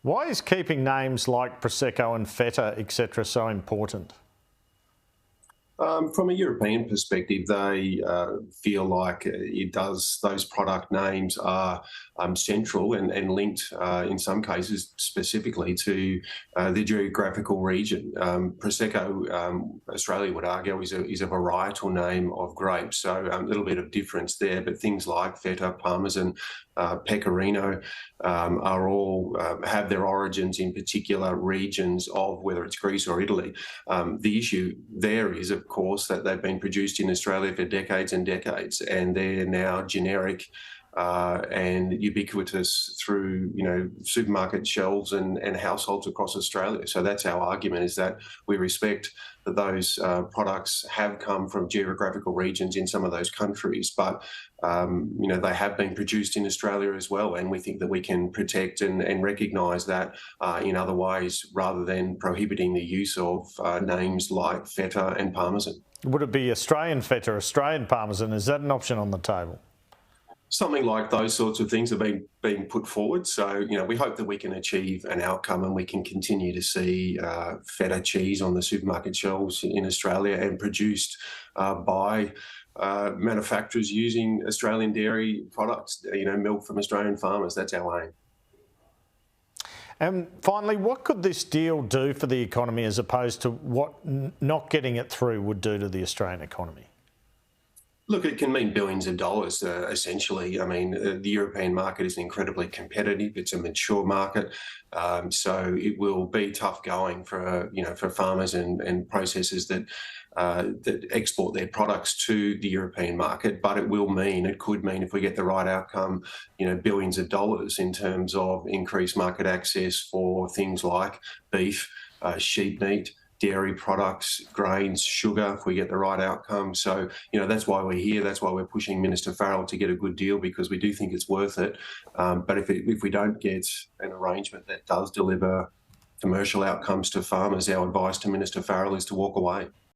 Why is keeping names like Prosecco and feta, etc., so important? From a European perspective, they feel like those product names are central and linked in some cases specifically to the geographical region. Prosecco, Australia would argue, is a varietal name of grapes, so a little bit of difference there, but things like feta, parmesan, pecorino are all have their origins in particular regions of whether it's Greece or Italy. The issue there is, of course, that they've been produced in Australia for decades and decades, and they're now generic and ubiquitous through supermarket shelves and households across Australia. So that's our argument, is that we respect that those products have come from geographical regions in some of those countries, but they have been produced in Australia as well, and we think that we can protect and recognise that in other ways rather than prohibiting the use of names like feta and parmesan. Would it be Australian feta, Australian parmesan? Is that an option on the table? Something like those sorts of things are being put forward. So, we hope that we can achieve an outcome and we can continue to see feta cheese on the supermarket shelves in Australia and produced by manufacturers using Australian dairy products, milk from Australian farmers. That's our aim. And finally, what could this deal do for the economy as opposed to what not getting it through would do to the Australian economy? Look, it can mean billions of dollars, essentially. I mean, the European market is incredibly competitive. It's a mature market, so it will be tough going for farmers and processors that export their products to the European market. But it could mean, if we get the right outcome, billions of dollars in terms of increased market access for things like beef, sheep meat, dairy products, grains, sugar, if we get the right outcome. So, that's why we're here. That's why we're pushing Minister Farrell to get a good deal, because we do think it's worth it. But if we don't get an arrangement that does deliver commercial outcomes to farmers, our advice to Minister Farrell is to walk away.